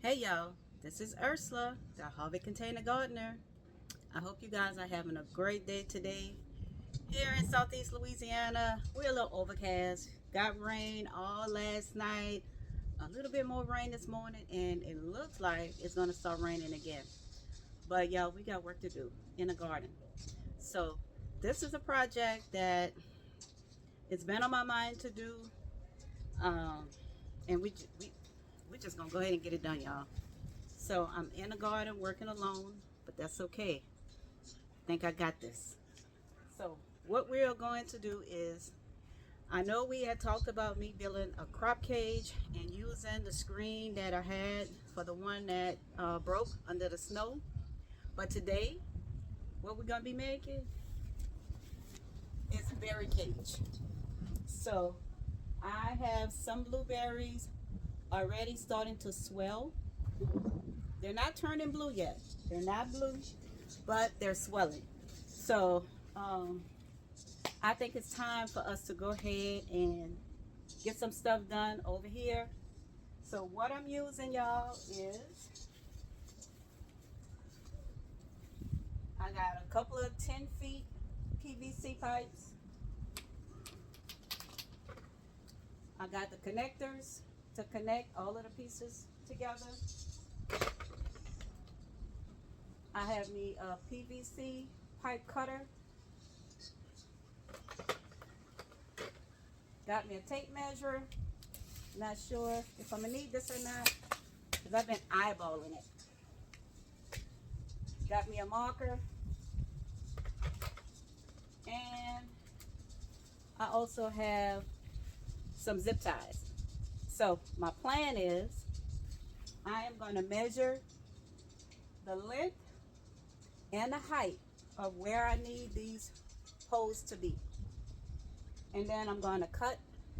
Hey y'all, this is Ursula, the Harvey Container Gardener. I hope you guys are having a great day today. Here in Southeast Louisiana, we're a little overcast. Got rain all last night, a little bit more rain this morning, and it looks like it's gonna start raining again. But y'all, we got work to do in the garden. So this is a project that it's been on my mind to do, um, and we just gonna go ahead and get it done, y'all. So I'm in the garden working alone, but that's okay. I think I got this. So what we're going to do is, I know we had talked about me building a crop cage and using the screen that I had for the one that broke under the snow. But today, what we're gonna be making is a berry cage. So I have some blueberries already starting to swell. They're not turning blue yet. They're not blue, but they're swelling. So I think it's time for us to go ahead and get some stuff done over here. So what I'm using, y'all, is I got a couple of 10 feet PVC pipes. I got the connectors to connect all of the pieces together. I have me a PVC pipe cutter. Got me a tape measure. Not sure if I'm gonna need this or not, because I've been eyeballing it. Got me a marker. And I also have some zip ties. So my plan is I am going to measure the length and the height of where I need these poles to be. And then I'm going to cut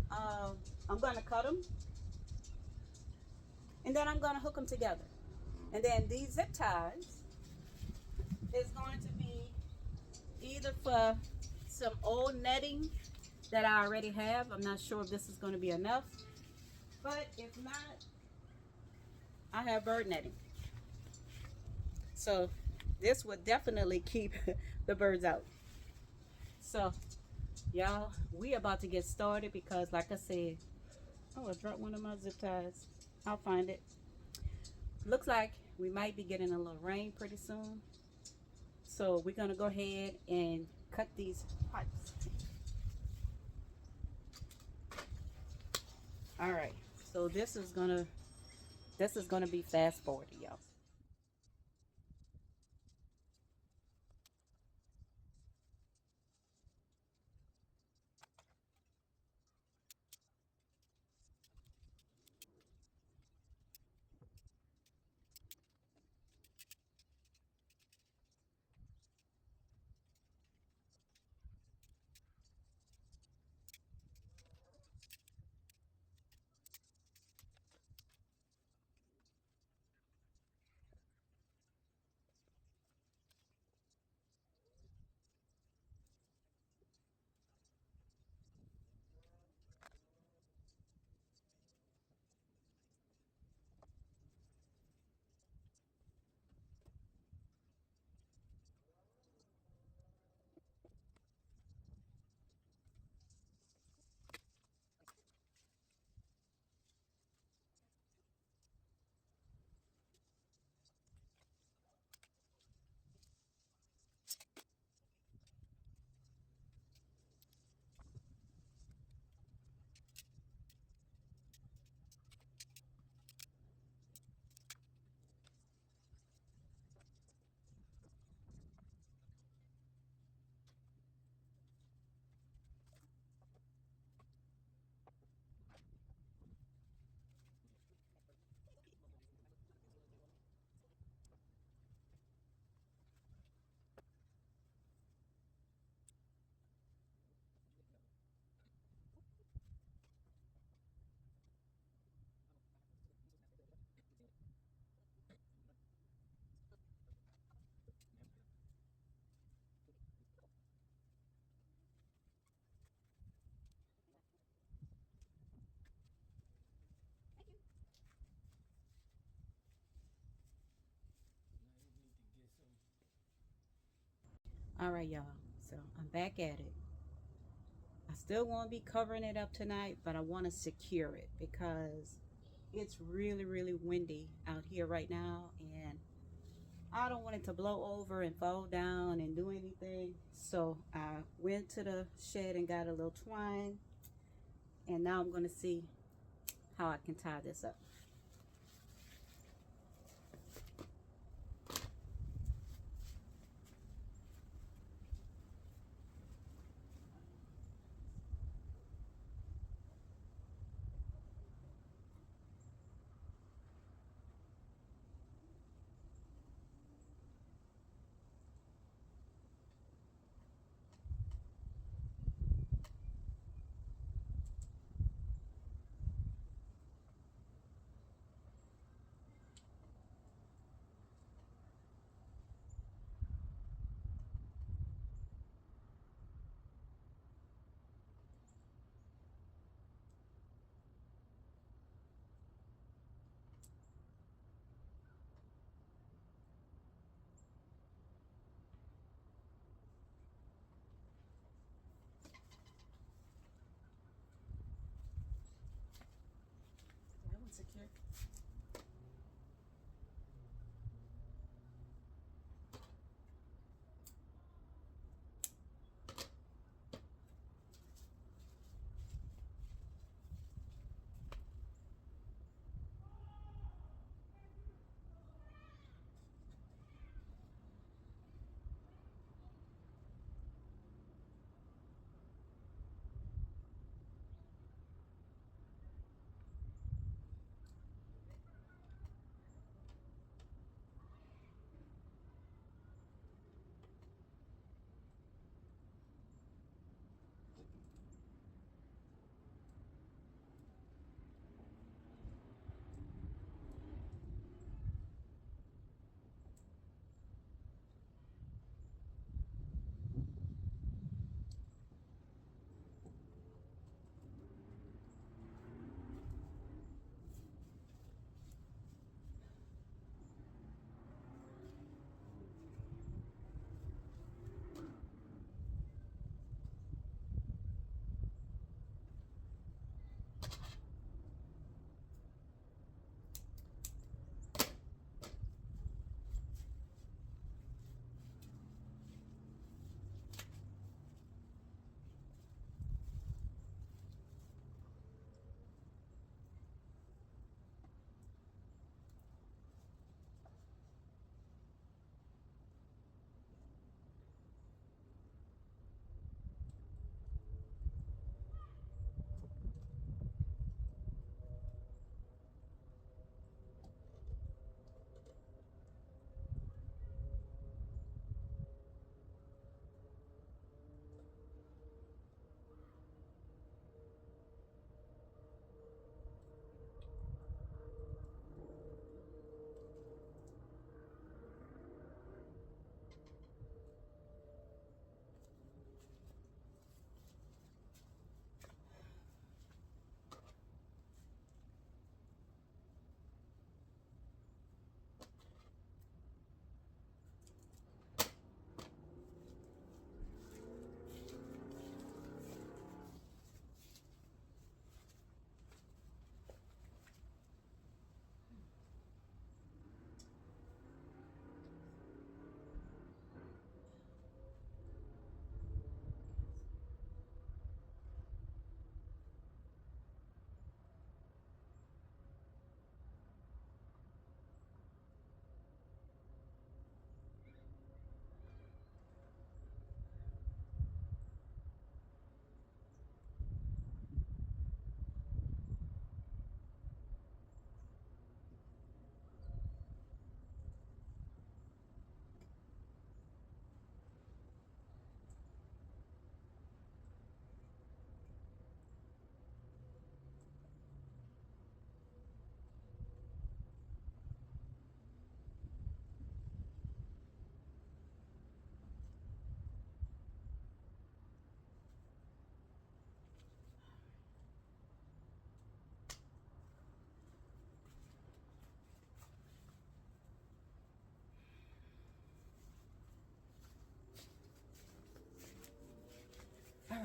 them, and then I'm going to hook them together. And then these zip ties is going to be either for some old netting that I already have. I'm not sure if this is going to be enough, but if not, I have bird netting. So this would definitely keep the birds out. So y'all, we about to get started because like I said, oh, I dropped one of my zip ties. I'll find it. Looks like we might be getting a little rain pretty soon. So we're gonna go ahead and cut these pipes. All right, so this is gonna be fast forward, y'all. All right, y'all. So I'm back at it. I still want to be covering it up tonight, but I want to secure it because it's really, really windy out here right now, and I don't want it to blow over and fall down and do anything. So I went to the shed and got a little twine, and now I'm going to see how I can tie this up.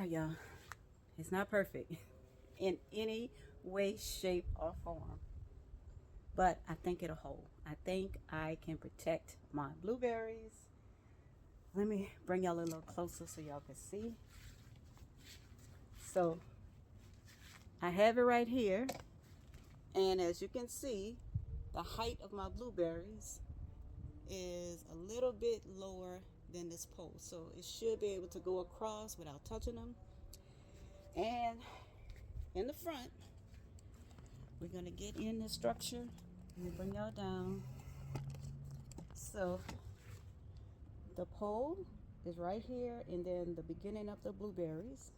right, y'all. It's not perfect in any way, shape, or form, but I think it'll hold. I think I can protect my blueberries. Let me bring y'all a little closer so y'all can see. So I have it right here, and as you can see, the height of my blueberries is a little bit lower than this pole, so it should be able to go across without touching them. And in the front, we're gonna get in the structure. Let me bring y'all down. So the pole is right here, and then the beginning of the blueberries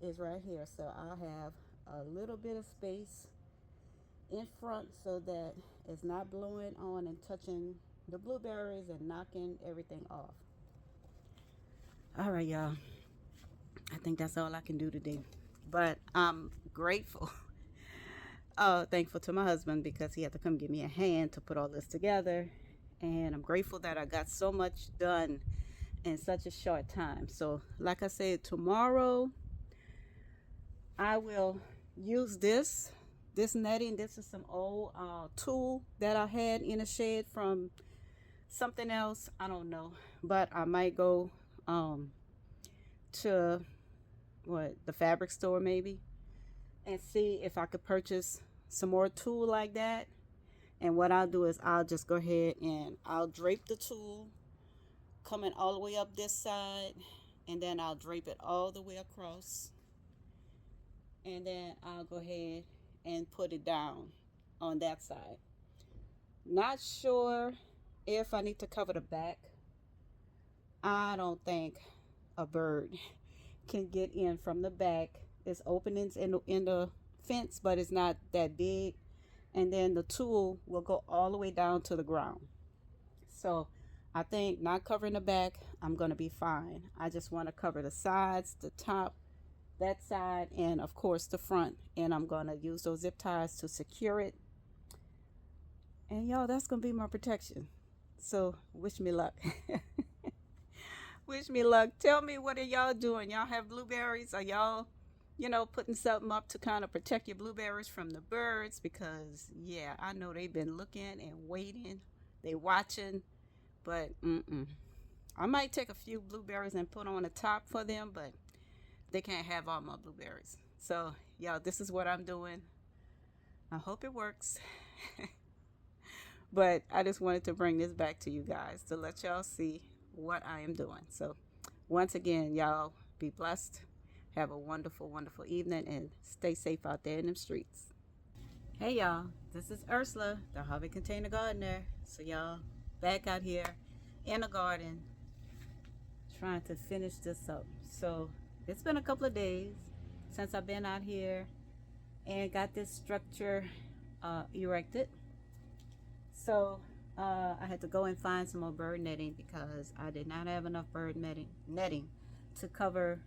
is right here. So I'll have a little bit of space in front so that it's not blowing on and touching the blueberries and knocking everything off. All right, y'all. I think that's all I can do today. But I'm grateful. Thankful to my husband because he had to come give me a hand to put all this together. And I'm grateful that I got so much done in such a short time. So, like I said, tomorrow I will use this netting. This is some old tool that I had in a shed from something else. I don't know, but I might go to the fabric store maybe and see if I could purchase some more tool like that. And what I'll do is I'll just go ahead and I'll drape the tool coming all the way up this side, and then I'll drape it all the way across, and then I'll go ahead and put it down on that side. Not sure if I need to cover the back. I don't think a bird can get in from the back. There's openings in the fence, but it's not that big, and then the tool will go all the way down to the ground. So I think not covering the back, I'm gonna be fine. I just want to cover the sides, the top, that side, and of course the front, and I'm gonna use those zip ties to secure it. And y'all, that's gonna be my protection. So wish me luck. Wish me luck. Tell me, what are y'all doing? Y'all have blueberries? Are y'all, putting something up to kind of protect your blueberries from the birds? Because yeah, I know they've been looking and waiting. They watching, but I might take a few blueberries and put on the top for them, but they can't have all my blueberries. So y'all, this is what I'm doing. I hope it works. But I just wanted to bring this back to you guys to let y'all see what I am doing. So once again, y'all be blessed. Have a wonderful, wonderful evening, and stay safe out there in them streets. Hey y'all, this is Ursula, the Hobby Container Gardener. So y'all, back out here in the garden trying to finish this up. So it's been a couple of days since I've been out here and got this structure erected. So I had to go and find some more bird netting because I did not have enough bird netting to cover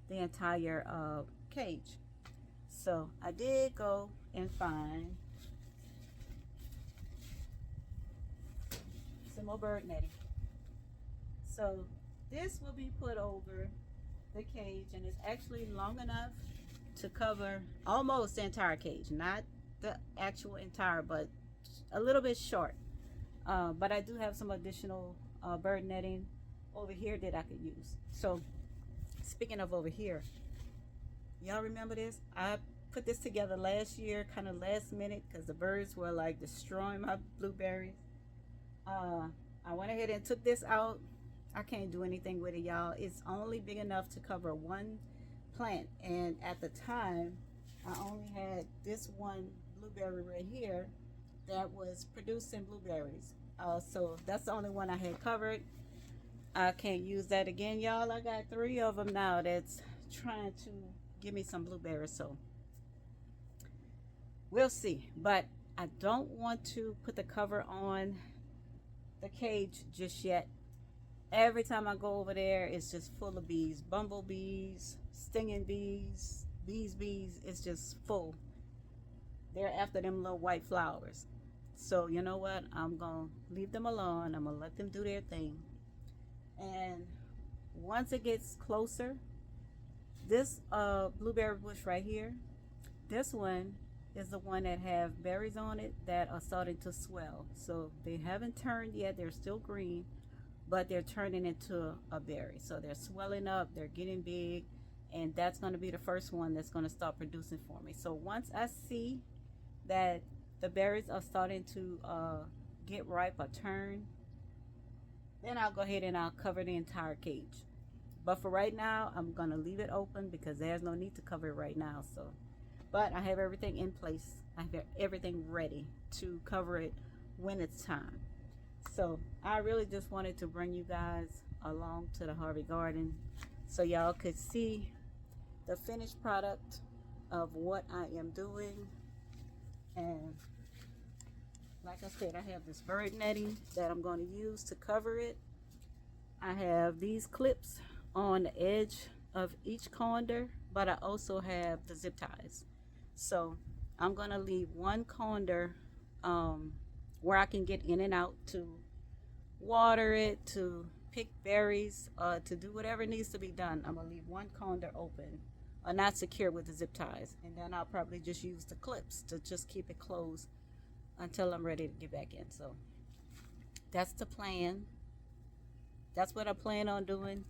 the entire cage. So I did go and find some more bird netting. So this will be put over the cage, and it's actually long enough to cover almost the entire cage, not the actual entire, but a little bit short. But I do have some additional bird netting over here that I could use. So speaking of over here, y'all remember this? I put this together last year, kind of last minute, because the birds were like destroying my blueberries. I went ahead and took this out. I can't do anything with it, y'all. It's only big enough to cover one plant, and at the time I only had this one blueberry right here that was producing blueberries. So that's the only one I had covered. I can't use that again, y'all. I got 3 of them now that's trying to give me some blueberries, so we'll see. But I don't want to put the cover on the cage just yet. Every time I go over there, it's just full of bees, bumblebees, stinging bees, bees. It's just full. They're after them little white flowers. So you know what? I'm gonna leave them alone. I'm gonna let them do their thing. And once it gets closer This blueberry bush right here, this one is the one that have berries on it that are starting to swell. So they haven't turned yet, they're still green, but they're turning into a berry. So they're swelling up, they're getting big, and that's going to be the first one that's going to start producing for me. So once I see that the berries are starting to get ripe or turn, then I'll go ahead and I'll cover the entire cage. But for right now, I'm going to leave it open because there's no need to cover it right now. So, but I have everything in place. I have everything ready to cover it when it's time. So I really just wanted to bring you guys along to the Harvey Garden so y'all could see the finished product of what I am doing. And like I said, I have this bird netting that I'm going to use to cover it. I have these clips on the edge of each conder, but I also have the zip ties. So I'm going to leave one conder where I can get in and out to water it, to pick berries, to do whatever needs to be done. I'm going to leave one conder open or not secure with the zip ties, and then I'll probably just use the clips to just keep it closed until I'm ready to get back in. So that's the plan. That's what I plan on doing.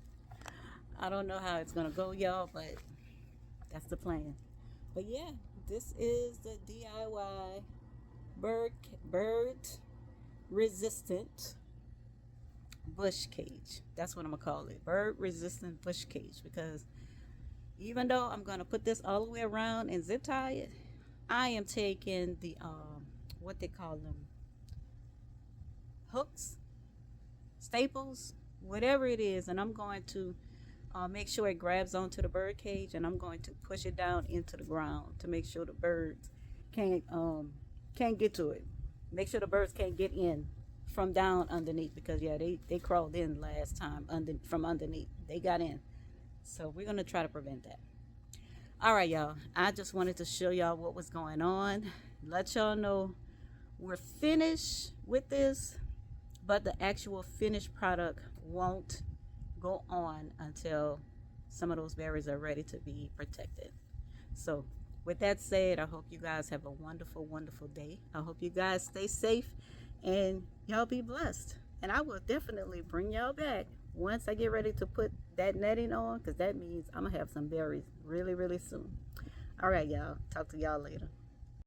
I don't know how it's gonna go, y'all, but that's the plan. But yeah, this is the DIY bird resistant bush cage. That's what I'm gonna call it, bird resistant bush cage, because even though I'm gonna put this all the way around and zip tie it, I am taking the what they call them, hooks, staples, whatever it is, and I'm going to make sure it grabs onto the bird cage, and I'm going to push it down into the ground to make sure the birds can't get to it. Make sure the birds can't get in from down underneath, because yeah, they crawled in last time from underneath. They got in. So we're going to try to prevent that. All right, y'all. I just wanted to show y'all what was going on. Let y'all know we're finished with this, but the actual finished product won't go on until some of those berries are ready to be protected. So with that said, I hope you guys have a wonderful, wonderful day. I hope you guys stay safe and y'all be blessed. And I will definitely bring y'all back once I get ready to put that netting on, because that means I'm going to have some berries really, really soon. All right, y'all. Talk to y'all later.